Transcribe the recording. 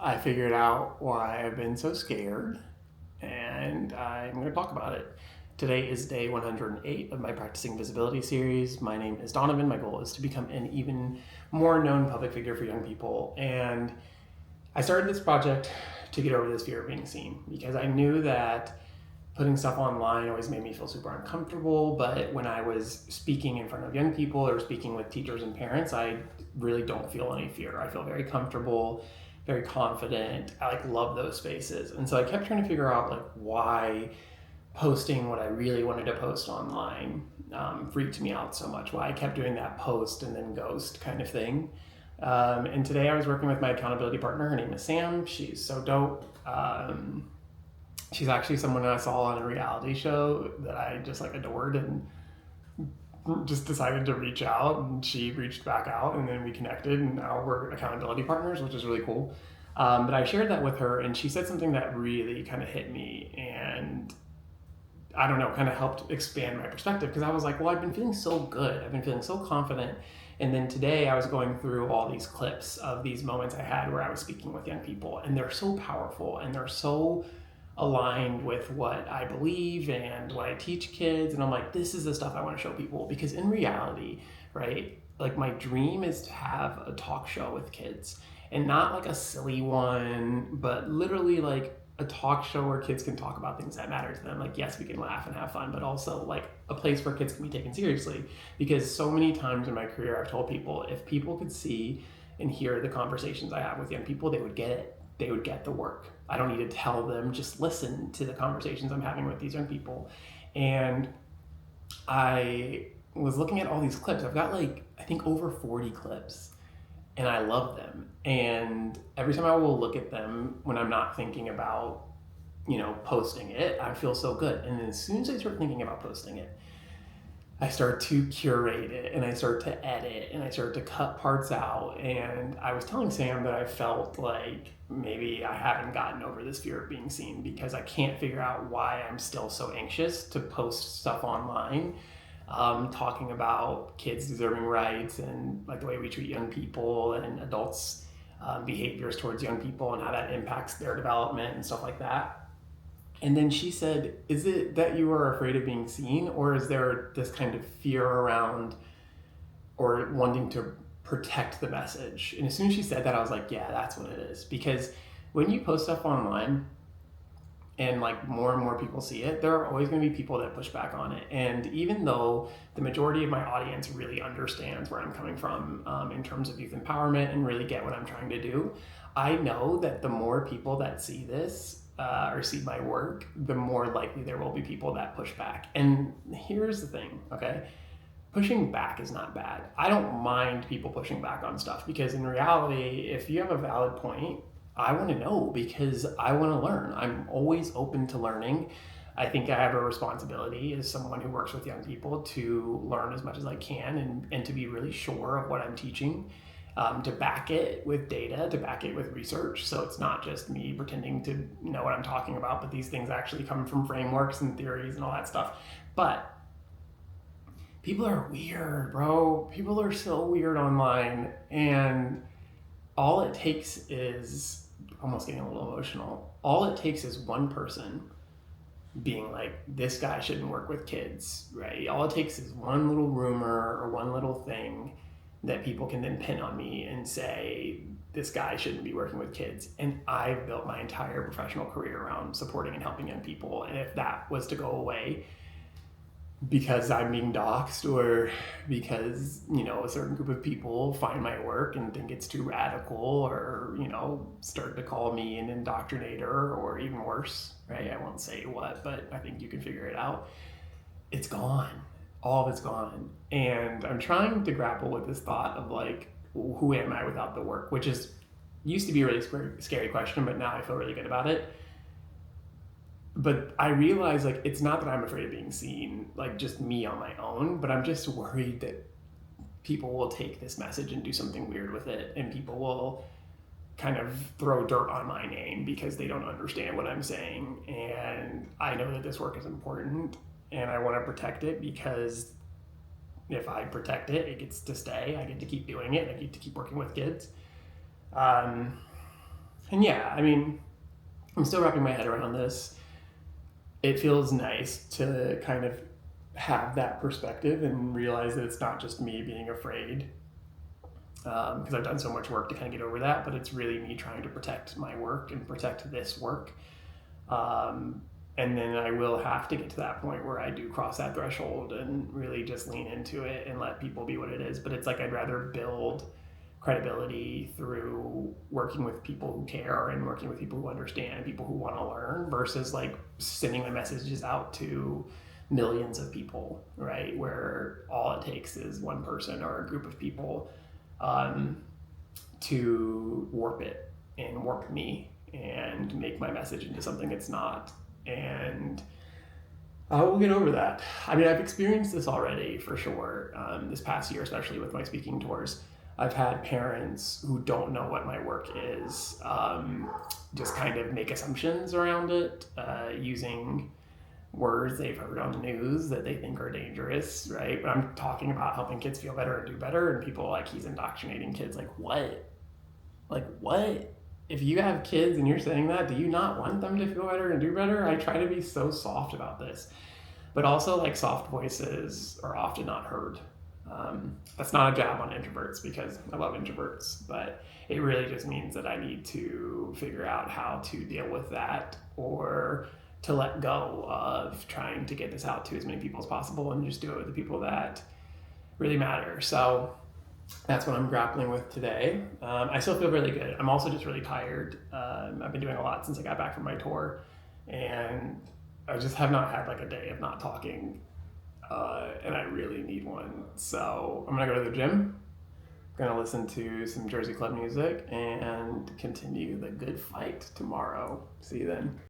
I figured out why I've been so scared, and I'm going to talk about it. Today is day 108 of my Practicing Visibility series. My name is Donovan. My goal is to become an even more known public figure for young people. And I started this project to get over this fear of being seen because I knew that putting stuff online always made me feel super uncomfortable. But when I was speaking in front of young people or speaking with teachers and parents, I really don't feel any fear. I feel very comfortable, very confident. I love those spaces. And so I kept trying to figure out why posting what I really wanted to post online freaked me out so much. Why I kept doing that post and then ghost kind of thing. And today I was working with my accountability partner. Her name is Sam. She's so dope. She's actually someone I saw on a reality show that I just adored and just decided to reach out, and she reached back out, and then we connected, and now we're accountability partners, which is really cool. But I shared that with her, and she said something that really kind of hit me, and I don't know, kind of helped expand my perspective, because I was like, well, I've been feeling so good. I've been feeling so confident. And then today I was going through all these clips of these moments I had where I was speaking with young people, and they're so powerful and they're so aligned with what I believe and what I teach kids. And I'm like, this is the stuff I want to show people, because in reality, right, my dream is to have a talk show with kids, and not a silly one, but literally a talk show where kids can talk about things that matter to them. Yes, we can laugh and have fun, but also a place where kids can be taken seriously. Because so many times in my career, I've told people, if people could see and hear the conversations I have with young people, they would get it. They would get the work. I don't need to tell them, just listen to the conversations I'm having with these young people. And I was looking at all these clips. I've got I think over 40 clips, and I love them. And every time I will look at them when I'm not thinking about, posting it, I feel so good. And then as soon as I start thinking about posting it, I start to curate it, and I start to edit, and I start to cut parts out. And I was telling Sam that I felt like maybe I haven't gotten over this fear of being seen, because I can't figure out why I'm still so anxious to post stuff online, talking about kids deserving rights and the way we treat young people and adults' behaviors towards young people and how that impacts their development and stuff like that. And then she said, is it that you are afraid of being seen, or is there this kind of fear around or wanting to protect the message? And as soon as she said that, I was like, yeah, that's what it is. Because when you post stuff online and more and more people see it, there are always going to be people that push back on it. And even though the majority of my audience really understands where I'm coming from in terms of youth empowerment and really get what I'm trying to do, I know that the more people that see this or see my work, the more likely there will be people that push back. And here's the thing, okay? Pushing back is not bad. I don't mind people pushing back on stuff, because in reality, if you have a valid point, I want to know, because I want to learn. I'm always open to learning. I think I have a responsibility as someone who works with young people to learn as much as I can, and to be really sure of what I'm teaching. To back it with data, to back it with research. So it's not just me pretending to know what I'm talking about, but these things actually come from frameworks and theories and all that stuff. But people are weird, bro. People are so weird online. And all it takes is, almost getting a little emotional, all it takes is one person being like, this guy shouldn't work with kids, right? All it takes is one little rumor or one little thing that people can then pin on me and say, this guy shouldn't be working with kids. And I've built my entire professional career around supporting and helping young people. And if that was to go away because I'm being doxxed, or because, a certain group of people find my work and think it's too radical, or, start to call me an indoctrinator, or even worse, right? I won't say what, but I think you can figure it out. It's gone. All of it's gone. And I'm trying to grapple with this thought of who am I without the work, which used to be a really scary question, but now I feel really good about it. But I realize it's not that I'm afraid of being seen, just me on my own, but I'm just worried that people will take this message and do something weird with it, and people will kind of throw dirt on my name because they don't understand what I'm saying. And I know that this work is important, and I want to protect it, because if I protect it, it gets to stay. I get to keep doing it, and I get to keep working with kids. And yeah, I mean, I'm still wrapping my head around this. It feels nice to kind of have that perspective and realize that it's not just me being afraid, because I've done so much work to kind of get over that, but it's really me trying to protect my work and protect this work. Um, and then I will have to get to that point where I do cross that threshold and really just lean into it and let people be what it is. But it's like I'd rather build credibility through working with people who care and working with people who understand and people who want to learn versus like sending my messages out to millions of people, right? Where all it takes is one person or a group of people, um, to warp it and warp me and make my message into something it's not. And I will get over that. I mean, I've experienced this already for sure. This past year, especially with my speaking tours, I've had parents who don't know what my work is, just kind of make assumptions around it, using words they've heard on the news that they think are dangerous, right? But I'm talking about helping kids feel better and do better, and people are like, he's indoctrinating kids. Like, what? Like, what? If you have kids and you're saying that, do you not want them to feel better and do better? I try to be so soft about this. But also, like, soft voices are often not heard. That's not a jab on introverts because I love introverts, but it really just means that I need to figure out how to deal with that or to let go of trying to get this out to as many people as possible and just do it with the people that really matter. So that's what I'm grappling with today. I still feel really good. I'm also just really tired. I've been doing a lot since I got back from my tour, and I just have not had like a day of not talking, and I really need one. So I'm gonna go to the gym. I'm gonna listen to some Jersey Club music and continue the good fight tomorrow. See you then.